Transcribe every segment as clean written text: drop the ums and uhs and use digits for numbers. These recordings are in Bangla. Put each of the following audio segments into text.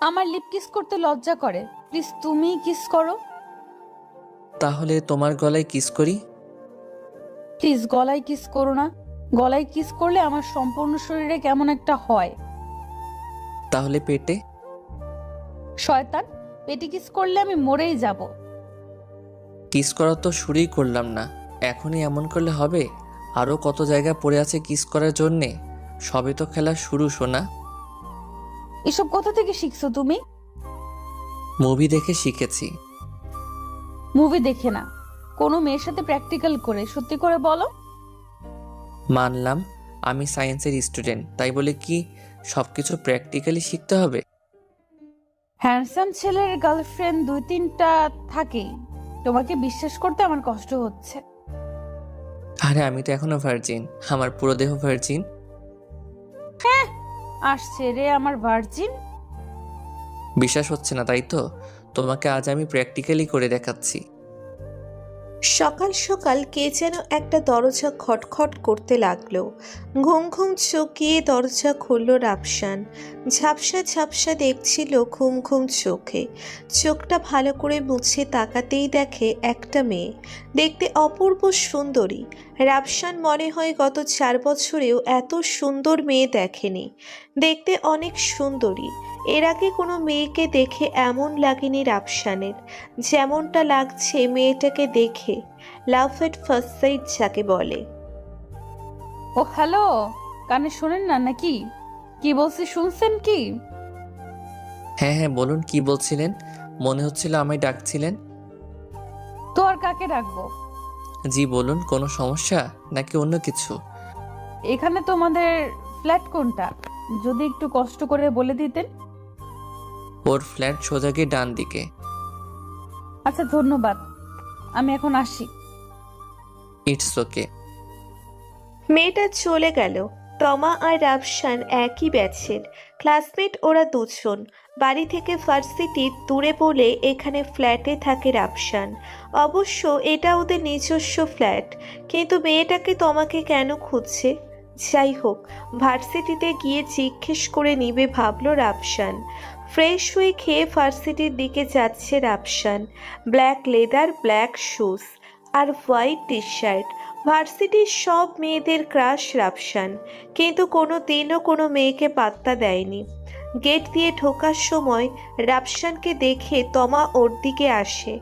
আমার লিপ কিস করতে লজ্জা করে, প্লিজ তুমি কিস করো। তাহলে তোমার গলায় কিস করি। প্লিজ গলায় কিস করো না। গলায় কিস করলে আমার সম্পূর্ণ শরীরে কেমন একটা হয়। তাহলে পেটে। শয়তান, পেটে কিস করলে আমি মরেই যাব। কিস করা তো শুরুই করলাম না, এখনই এমন করলে হবে? আরও কত জায়গা পড়ে আছে কিস করার জন্যে। সবে তো খেলা শুরু, শোনা। এসব কোথা থেকে শিখছো তুমি? মুভি দেখে শিখেছি। মুভি দেখে না, কোনো মেয়ের সাথে প্র্যাকটিক্যাল করে। সত্যি করে বলো। মানলাম আমি সায়েন্সের স্টুডেন্ট, তাই বলে কি সব কিছু প্র্যাকটিক্যালি শিখতে হবে? হ্যান্ডসাম ছেলের গার্লফ্রেন্ড দুই তিনটা থাকেই। তোমাকে বিশ্বাস করতে আমার কষ্ট হচ্ছে। আরে আমি তো এখনো ভার্জিন, আমার পুরো দেহ ভার্জিন। হ্যাঁ, আসছে রে আমার ভার্জিন। বিশ্বাস হচ্ছে না তাই তো? তোমাকে আজ আমি প্র্যাকটিক্যালি করে দেখাচ্ছি। সকাল সকাল কে যেন একটা দরজা খটখট করতে লাগলো। ঘুম ঘুম চোখিয়ে দরজা খুলল রাফসান। ঝাপসা ঝাপসা দেখছিল ঘুম ঘুম চোখে। চোখটা ভালো করে মুছে তাকাতেই দেখে একটা মেয়ে, দেখতে অপূর্ব সুন্দরী। রাফসান মনে হয় গত 4 বছরেও এত সুন্দর মেয়ে দেখেনি। দেখতে অনেক সুন্দরী। এর আগে কোনো মেয়েকে দেখে এমন লাগেনি রাফসানের, যেমনটা লাগছে মেয়েটাকে দেখে। লাভ এট ফার্স্ট সাইট যাকে বলে। ও হ্যালো, কানে শোনেন না নাকি? কি বলছি শুনছেন কি? হ্যাঁ হ্যাঁ বলুন, কি বলছিলেন? মনে হচ্ছিল আমায় ডাকছিলেন। তো আর কাকে রাখবো? জি বলুন, কোনো সমস্যা নাকি অন্য কিছু? এখানে তোমাদের ফ্ল্যাট কোনটা, যদি একটু কষ্ট করে বলে দিতেন। ওর ফ্ল্যাট সোজা গিয়ে ডান দিকে। আচ্ছা ধন্যবাদ, আমি এখন আসি। It's okay. মেয়েটা চলে গেল। তমা আর রাফসান একই ব্যাচের ক্লাসমেট, ওরা দুজন। বাড়ি থেকে ভার্সিটি দূরে বলে এখানে ফ্ল্যাটে থাকে রাফসান। অবশ্য এটা ওদের নিজস্ব ফ্ল্যাট, কিন্তু মেয়েটাকে তমাকে কেন খুঁজছে? যাই হোক, ভার্সিটিতে গিয়ে জিজ্ঞেস করে নিবে ভাবলো রাফসান। ফ্রেশ হয়ে খেয়ে ভার্সিটির দিকে যাচ্ছে Rafsan. Black leather, black shoes আর হোয়াইট টি শার্ট। ভার্সিটির সব মেয়েদের ক্রাশ রাফসান, কিন্তু কোনো দিনও কোনো মেয়েকে পাত্তা দেয়নি। গেট দিয়ে ঢোকার সময় রাফসানকে দেখে তমা ওর দিকে আসে।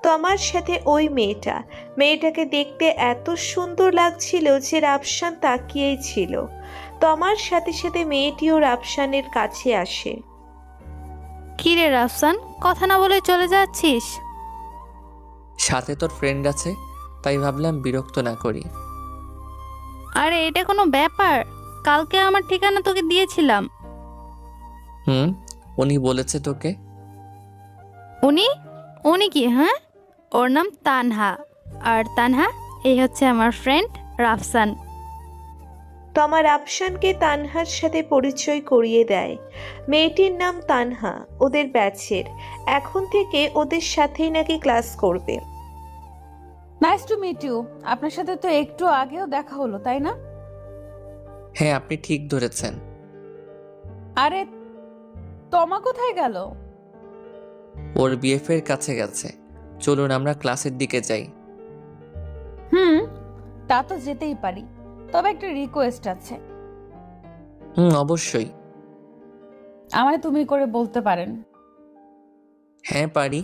তমার সাথে ওই মেয়েটা। মেয়েটাকে দেখতে এত সুন্দর লাগছিল যে রাফসান তাকিয়েই ছিল। তমার সাথে সাথে মেয়েটিও রাফসানের কাছে আসে। কি রে রাফসান, কথা না বলে চলে যাচ্ছিস? সাথে তোর ফ্রেন্ড আছে, তাই ভাবলাম বিরক্ত না করি। আরে এটা কোনো ব্যাপার? কালকে আমার ঠিকানা তোকে দিয়েছিলাম। হুম, উনি বলেছে তোকে? উনি? উনি কি? হ্যাঁ, ওর নাম তানহা। আর তানহা, এই হচ্ছে আমার ফ্রেন্ড রাফসান। তমা রাফসানকে তানহার সাথে পরিচয় করিয়ে দেয়। মেয়েটির নাম তানহা, ওদের ব্যাচের। এখন থেকে ওদের সাথেই নাকি ক্লাস করবে। Nice to meet you. আপনার সাথে তো একটু আগেও দেখা হলো, তাই না? হ্যাঁ আপনি ঠিক ধরেছেন। আরে তমা কোথায় গেল? ওর বিএফ এর কাছে গেছে। চলুন আমরা ক্লাসের দিকে যাই। হুম, তা তো যেতেই পারি, তবে একটা রিকোয়েস্ট আছে। অবশ্যই। আমায় তুমি করে বলতে পারেন। হ্যাঁ পারি।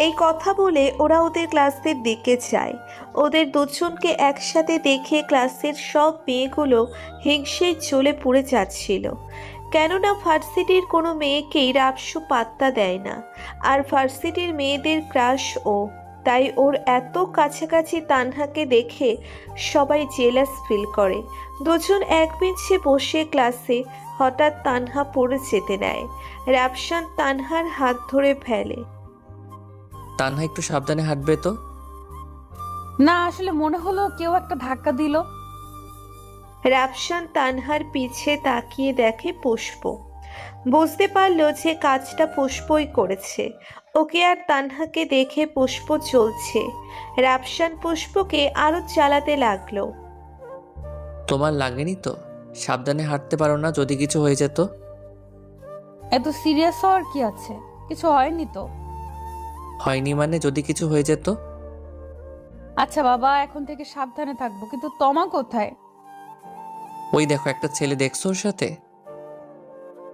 এই কথা বলে ওরা ওদের ক্লাসের দিকে যায়। ওদের দুজনকে একসাথে দেখে ক্লাসের সব মেয়েগুলো হিংসেই জ্বলে পুড়ে যাচ্ছিল। কেননা ভার্সিটির কোনো মেয়েকেই রাফসু পাত্তা দেয় না, আর ভার্সিটির মেয়েদের ক্রাশ ও। তাই ওর এত কাছাকাছি তানহাকে দেখে সবাই জেলাস ফিল করে। দুজন এক বেঞ্চে বসে ক্লাসে হঠাৎ তানহা পড়ে যেতে নেয়। রাফসান তানহার হাত ধরে ফেলে। তানহা একটু সাবধানে হাঁটবে তো। না, আসলে মনে হলো কেউ একটা ধাক্কা দিল। রাফসান তানহার পিছে তাকিয়ে দেখে পুষ্প। বুঝতে পারলো যে কাজটা পুষ্পই করেছে। ওকে আর তানহাকে দেখে পুষ্প চলছে। রাফসান পুষ্পকে আরো চালাতে লাগলো। তোমার লাগেনি তো? সাবধানে হাঁটতে পারো না যদি কিছু হয়ে যেত? এত সিরিয়াস হওয়ার কি আছে? কিছু হয়নি তো? হয়নি মানে যদি কিছু হয়ে যেত? আচ্ছা বাবা, এখন থেকে সাবধানে থাকবো, কিন্তু তমা কোথায়? ওই দেখো একটা ছেলে, দেখছো ওর সাথে?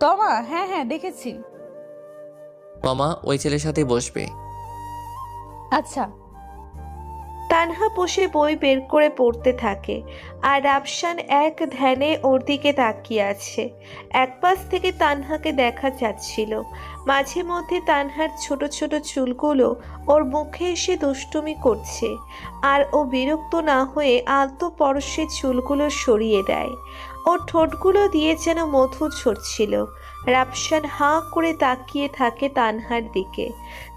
তমা? হ্যাঁ হ্যাঁ, দেখেছি। তমা ওই ছেলের সাথেই বসবে। আচ্ছা। তানহা বসে বই বের করে পড়তে থাকে আর রাফসান এক ধ্যানে ওর দিকে তাকিয়ে আছে। এক পাশ থেকে তানহাকে দেখা যাচ্ছিল। মাঝে মধ্যে তানহার ছোট ছোট চুলগুলো ওর মুখে এসে দুষ্টুমি করছে, আর ও বিরক্ত না হয়ে আলতো পরশে চুলগুলো সরিয়ে দেয়। ওর ঠোঁটগুলো দিয়ে যেন মধু ঝরছিল। রাফসান হাঁ করে তাকিয়ে থাকে তানহার দিকে।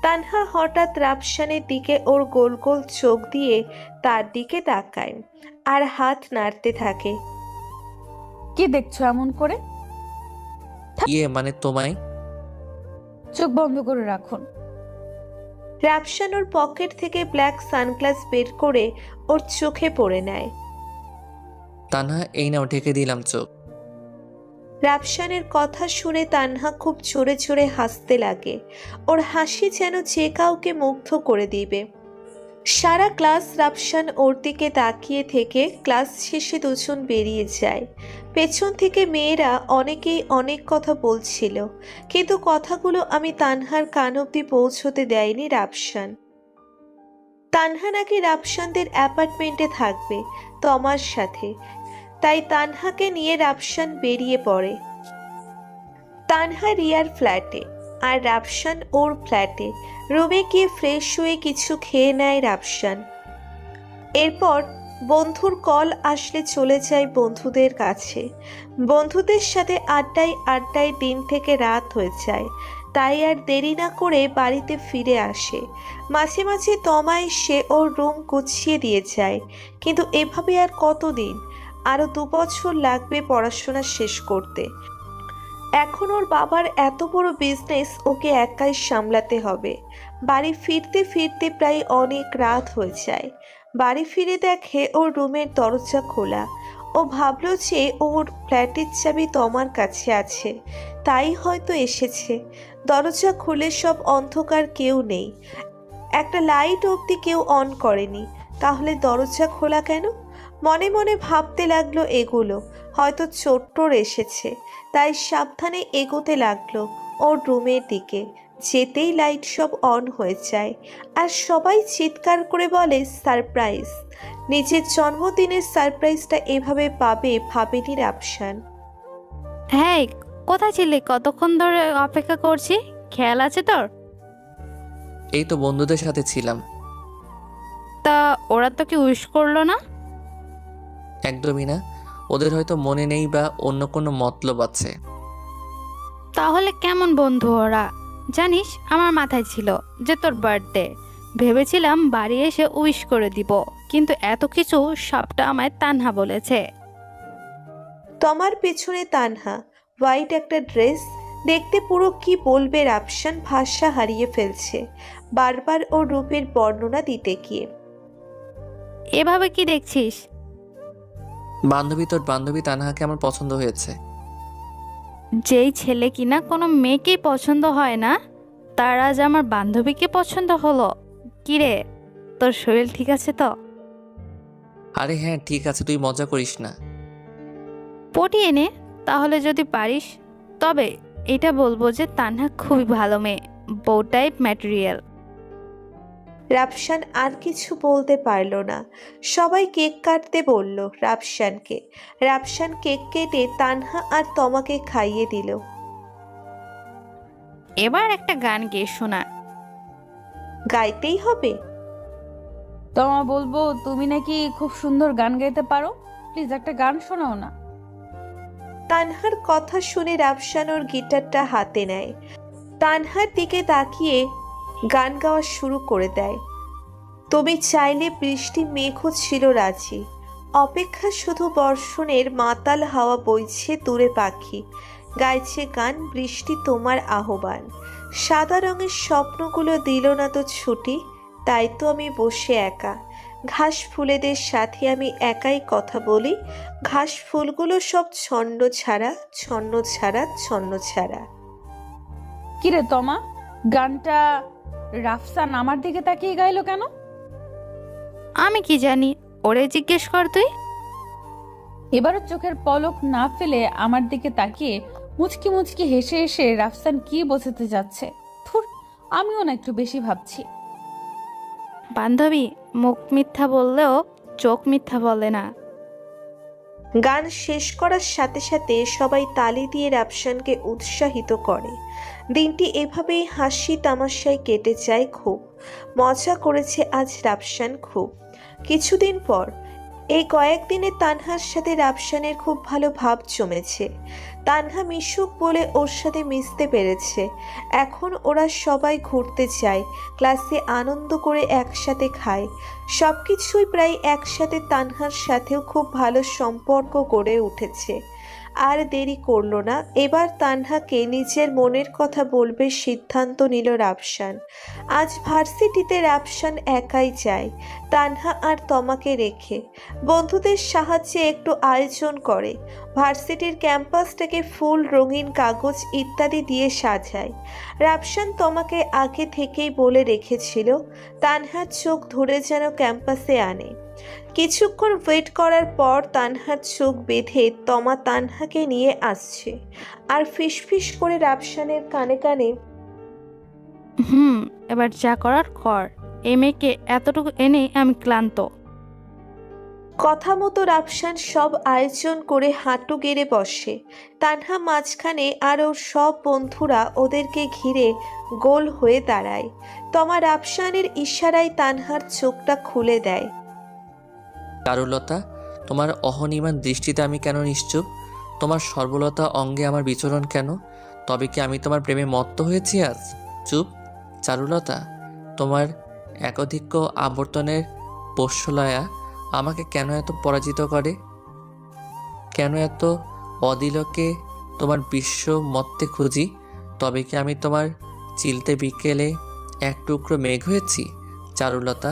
তানহা হঠাৎ রাফসানের দিকে ওর গোল গোল চোখ দিয়ে তার দিকে তাকায় আর হাত নাড়তে থাকে। কি দেখছো এমন করে? মানে তোমায়। চোখ বন্ধ করে রাখুন। রাফসান ওর পকেট থেকে ব্ল্যাক সানগ্লাস বের করে ওর চোখে পড়ে নেয়। তানহা এই নাও, ঢেকে দিলাম চোখ। রাফসানের কথা শুনে তানহা খুব জোরে জোরে হাসতে লাগে। ওর হাসি যেন যে কাউকে মুগ্ধ করে দিবে। সারা ক্লাস রাফসান ওর দিকে তাকিয়ে থেকে ক্লাস শেষে দুজন বেরিয়ে যায়। পেছন থেকে মেয়েরা অনেকেই অনেক কথা বলছিল, কিন্তু কথাগুলো আমি তানহার কান অব্দি পৌঁছতে দেয়নি রাফসান। তানহা নাকি রাফসানদের অ্যাপার্টমেন্টে থাকবে তমার সাথে, তাই তানহাকে নিয়ে রাফসান বেরিয়ে পড়ে। তানহা রিয়ার ফ্ল্যাটে আর রাফসান ওর ফ্ল্যাটে। রুমে গিয়ে ফ্রেশ হয়ে কিছু খেয়ে নেয় রাফসান। এরপর বন্ধুর কল আসলে চলে যায় বন্ধুদের কাছে। বন্ধুদের সাথে আড্ডায় আড্ডায় দিন থেকে রাত হয়ে যায়, তাই আর দেরি না করে বাড়িতে ফিরে আসে। মাঝে মাঝে তমা এসে ওর রুম গুছিয়ে দিয়ে যায়, কিন্তু এভাবে আর কতদিন? আরও 2 বছর লাগবে পড়াশোনা শেষ করতে। এখন ওর বাবার এত বড় বিজনেস ওকে একাই সামলাতে হবে। বাড়ি ফিরতে ফিরতে প্রায় অনেক রাত হয়ে যায়। বাড়ি ফিরে দেখে ওর রুমের দরজা খোলা। ও ভাবল যে ওর ফ্ল্যাটের চাবি তমার কাছে আছে, তাই হয়তো এসেছে। দরজা খুলে সব অন্ধকার, কেউ নেই, একটা লাইট অবধি কেউ অন করেনি। তাহলে দরজা খোলা কেন? মনে মনে ভাবতে লাগলো এগুলো। হয়তো চোর এসেছে, তাই সাবধানে এগোতে লাগলো ওর রুমের দিকে। যেতেই লাইট সব অন হয়ে যায় আর সবাই চিৎকার করে বলে সারপ্রাইজ। নিজের জন্মদিনের সারপ্রাইজটা এভাবে পাবে ভাবেনি রাফসান। হ্যাঁ, কোথায় ছিলি? কতক্ষণ ধরে অপেক্ষা করছি, খেয়াল আছে তোর? এই তো বন্ধুদের সাথে ছিলাম। তা ওরা তো কি উইশ করলো না? একদমই না, ওদের হয়তো মনে নেই বা অন্য কোনো মতলব আছে। তাহলে কেমন বন্ধু ওরা? জানিস, আমার মাথায় ছিল যে তোর বার্থডে, ভেবেছিলাম বাড়ি এসে উইশ করে দিব, কিন্তু এত কিছু সবটা আমায় তানহা বলেছে। তমার পেছনে তানহা, হোয়াইট একটা ড্রেস, দেখতে পুরো কি বলবে রাফসান ভাষা হারিয়ে ফেলছে বারবার ওর রূপের বর্ণনা দিতে গিয়ে। এভাবে কি দেখছিস? তোর বান্ধবী তানহাকে আমার পছন্দ হয়েছে। যেই ছেলে কিনা কোনো মেয়েকেই পছন্দ হয় না, তার আজ আমার বান্ধবীকে পছন্দ হলো। কিরে, তোর শরীর ঠিক আছে তো? আরে হ্যাঁ ঠিক আছে, তুই মজা করিস না। পটিয়ে নে তাহলে যদি পারিস। তবে এটা বলবো যে তানহা খুবই ভালো মেয়ে, বউ টাইপ ম্যাটেরিয়াল। রাফসান আর কিছু বলতে পারল না। সবাই কেক কাটতে বলল রাফসানকে। রাফসান কেক কেটে তানহা আর তমাকে খাইয়ে দিল। এবার একটা গান গেয়ে শোনা। গাইতেই হবে? তমা, বলবো তুমি নাকি খুব সুন্দর গান গাইতে পারো, প্লিজ একটা গান শোনাও না। তানহার কথা শুনে রাফসান ওর গিটারটা হাতে নেয়। তানহার দিকে তাকিয়ে গান গাওয়া শুরু করে দেয়। তুমি চাইলে বৃষ্টি মেঘও ছিল রাজি, অপেক্ষা শুধু বর্ষণের মাতাল হাওয়া বইছে দূরে পাখি, গাইছে গান বৃষ্টি তোমার আহ্বান। সাদা রঙের স্বপ্নগুলো দিল না তো ছুটি, তাই তো আমি বসে একা। ঘাস ফুলেদের সাথে আমি একাই কথা বলি, ঘাস ফুলগুলো সব ছন্ন ছাড়া ছন্ন ছাড়া ছন্ন ছাড়া। কিরে তমা, গানটা রাফসান আমার দিকে তাকিয়ে গাইলো কেন? আমি কি জানি, ওরে জিজ্ঞেস কর তুই। এবারও চোখের পলক না ফেলে আমার দিকে তাকিয়ে মুচকি মুচকি হেসে হেসে রাফসান কি বোঝাতে যাচ্ছে। থুর, আমিও না একটু বেশি ভাবছি। বান্ধবী, মুখ মিথ্যা বললেও চোখ মিথ্যা বলে না। গান শেষ করার সাথে সাথে সবাই তালি দিয়ে রাফসানকে উৎসাহিত করে। দিনটি এভাবেই হাসি তামাশায় কেটে যায়। খুব মজা করেছে আজ রাফসান খুব। কিছুদিন পর এই কয়েকদিনে তানহার সাথে রাফসানের খুব ভালো ভাব জমেছে। তানহা মিশুক বলে ওর সাথে মিশতে পেরেছে। এখন ওরা সবাই ঘুরতে যায়, ক্লাসে আনন্দ করে একসাথে খায়, সব কিছুই প্রায় একসাথে। তানহার সাথেও খুব ভালো সম্পর্ক গড়ে উঠেছে। আর দেরি করলো না, এবার তানহাকে নিজের মনের কথা বলবে সিদ্ধান্ত নিল রাফসান। আজ ভার্সিটিতে রাফসান একাই যায়, তানহা আর তমাকে রেখে। বন্ধুদের সাহায্যে একটু আয়োজন করে, ভার্সিটির ক্যাম্পাসটাকে ফুল, রঙিন কাগজ ইত্যাদি দিয়ে সাজায়। রাফসান তমাকে আগে থেকেই বলে রেখেছিল তানহার চোখ ধরে যেন ক্যাম্পাসে আনে। কিছুক্ষণ ওয়েট করার পর তানহার চোখ বেঁধে তমা তানহাকে নিয়ে আসছে আর ফিসফিস করে রাফসানের কানে কানে, এবার যা করার কর। এই মেয়েকে এতটুকু এনে আমি ক্লান্ত। কথা মতো রাফসান সব আয়োজন করে হাঁটু গেড়ে বসে। তানহা মাঝখানে আর ওর সব বন্ধুরা ওদেরকে ঘিরে গোল হয়ে দাঁড়ায়। তমা রাফসানের ইশারায় তানহার চোখটা খুলে দেয়। চারুলতা, তোমার অহনিমান দৃষ্টিতে আমি কেন নিশ্চুপ? তোমার সর্বলতা অঙ্গে আমার বিচরণ কেন? তবে কি আমি তোমার প্রেমে মত্ত হয়েছি আজ? চুপ চারুলতা, তোমার একধিক্য আবর্তনের পোষ্যলয়া আমাকে কেন এত পরাজিত করে? কেন এত অদিলকে তোমার বিশ্ব মত্তে খুঁজি? তবে কি আমি তোমার চিলতে বিকেলে এক টুকরো মেঘ হয়েছি? চারুলতা,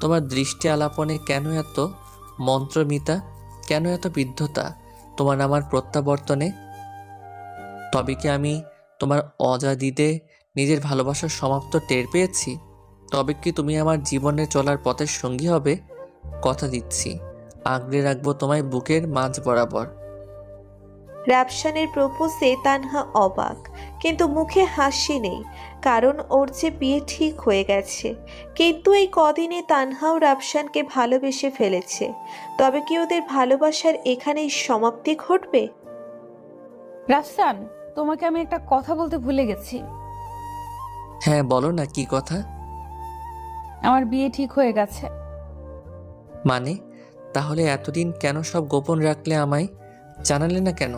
তোমার দৃষ্টি আলাপনে কেন এত মন্ত্রমিতা, কেন এত বিদ্ধতা তোমার আমার প্রত্যাবর্তনে? তবে কি আমি তোমার অজাদিতে নিজের ভালোবাসার সমাপ্ত টের পেয়েছি? তবে কি তুমি আমার জীবনে চলার পথের সঙ্গী হবে? কথা দিচ্ছি, আগলে রাখবো তোমায় বুকের মাঝ বরাবর। রাফসানের প্রপোজে তানহা অবাক, কিন্তু মুখে হাসি নেই, কারণ ওর যে বিয়ে ঠিক হয়ে গেছে। কিন্তু এই কদিনে তানহাও রাফসানকে ভালোবেসে ফেলেছে। তবে কি ওদের ভালোবাসার এখানেই সমাপ্তি ঘটবে? রাফসান, তোমাকে আমি একটা কথা বলতে ভুলে গেছি। হ্যাঁ বলো না, কি কথা? আমার বিয়ে ঠিক হয়ে গেছে। মানে, তাহলে এতদিন কেন সব গোপন রাখলে? আমায় জানালে না কেন?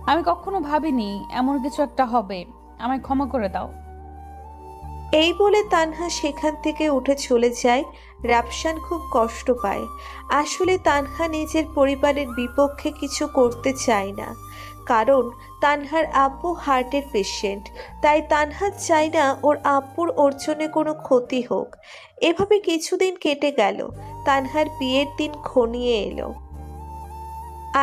আমি কখনো ভাবিনি এমন কিছু একটা হবে। আমায় ক্ষমা করে দাও। এই বলে তানহা সেখান থেকে উঠে চলে যায়। রাফসান খুব কষ্ট পায়। আসলে তানহা নিজের পরিবারের বিপক্ষে কিছু করতে চায় না, কারণ তানহার আব্বু হার্টের পেশেন্ট। তাই তানহা চায় না ওর আব্বুর ওর জন্য কোনো ক্ষতি হোক। এভাবে কিছুদিন কেটে গেল। তানহার বিয়ের দিন ঘনিয়ে এলো,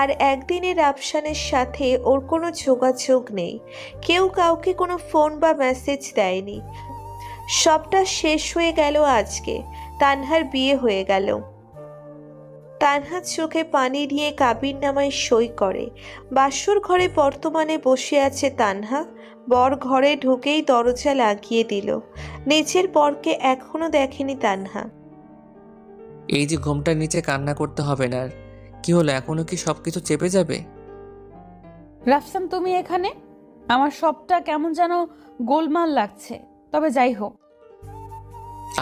আর একদিনে রাফসানের সাথে ওর কোনো যোগাযোগ নেই। কেউ কাউকে কোনো ফোন বা মেসেজ দেয়নি। সবটা শেষ হয়ে গেল আজকে। তানহার বিয়ে হয়ে গেল। তানহার চোখে পানি নিয়ে কাবিননামায় সই করে। বাসর ঘরে বর্তমানে বসে আছে তানহা। বর ঘরে ঢুকেই দরজা লাগিয়ে দিল। নিজের বরকে এখনো দেখেনি তানহা। এই যে ঘুমটার নিচে কান্না করতে হবে না আর। কি হলো, এখনো কি সবকিছু চেপে যাবে? রাফসান, তুমি এখানে? আমার সবটা কেমন যেন গোলমাল লাগছে। তবে যাই হোক।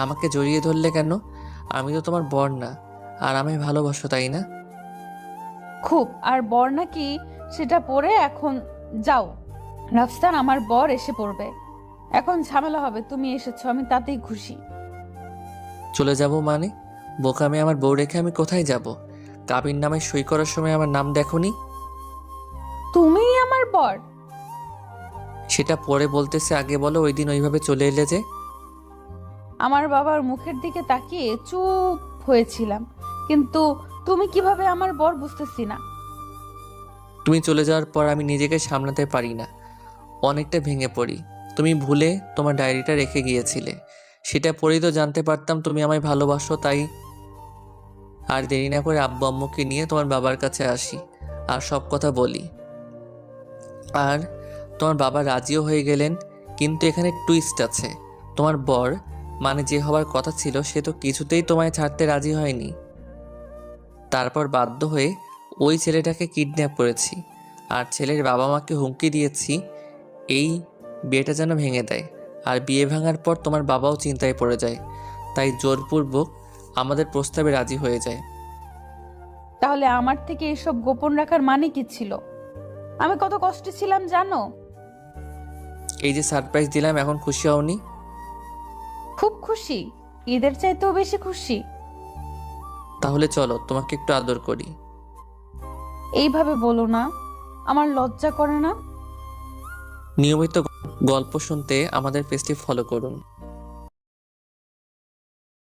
আমাকে জড়িয়ে ধরলে কেন? আমি তো তোমার বর না, আর আমায় ভালোবাসো তাই না? খুব, আর বর নাকি সেটা পরে এখন যাও। রাফসান, আমার বর এসে পড়বে। এখন ঝামেলা হবে। তুমি এসেছো, আমি তাতেই খুশি। চলে যাব মানে? বোকামে, আমার বউ রেখে আমি কোথায় যাব? কাবির নামে সই করার সময় আমার নাম দেখোনি? তুমিই আমার বর? সেটা পরে বলতেছে, আগে বলো ওই দিন ওইভাবে চলে এলে যে। আমার বাবার মুখের দিকে তাকিয়ে চুপ হয়েছিলাম, কিন্তু তুমি কিভাবে আমার বর বুঝতেছি না। তুমি চলে যাওয়ার পর আমি নিজেকে সামলাতে পারি না। অনেকটা ভেঙে পড়ি। তুমি ভুলে তোমার ডায়েরিটা রেখে গিয়েছিলে, সেটা পড়েই তো জানতে পারতাম তুমি আমায় ভালোবাসো। তাই আর দেরি না করে আব্বু আম্মুকে নিয়ে তোমার বাবার কাছে আসি আর সব কথা বলি। আর তোমার বাবা রাজিও হয়ে গেলেন, কিন্তু এখানে টুইস্ট আছে। তোমার বর, মানে যে হবার কথা ছিল, সে তো কিছুতেই তোমায় ছাড়তে রাজি হয়নি। তারপর বাধ্য হয়ে ওই ছেলেটাকে কিডন্যাপ করেছি, আর ছেলের বাবা মাকে হুমকি দিয়েছি এই বিয়েটা যেন ভেঙে দেয়। আর বিয়ে ভাঙার পর তোমার বাবাও চিন্তায় পড়ে যায়, তাই জোরপূর্বক আমাদের প্রস্তাবে রাজি হয়ে যায়। তাহলে আমার থেকে এসব গোপন রাখার মানে কি ছিল? আমি কত কষ্টে ছিলাম জানো? এই যে সারপ্রাইজ দিলাম, এখন খুশি হওনি? খুব খুশি, ঈদের চাইতেও বেশি খুশি। তাহলে চলো তোমাকে একটু আদর করি। এইভাবে বলো না, আমার লজ্জা করে না? নিয়মিত গল্প শুনতে আমাদের পেজটি ফলো করুন।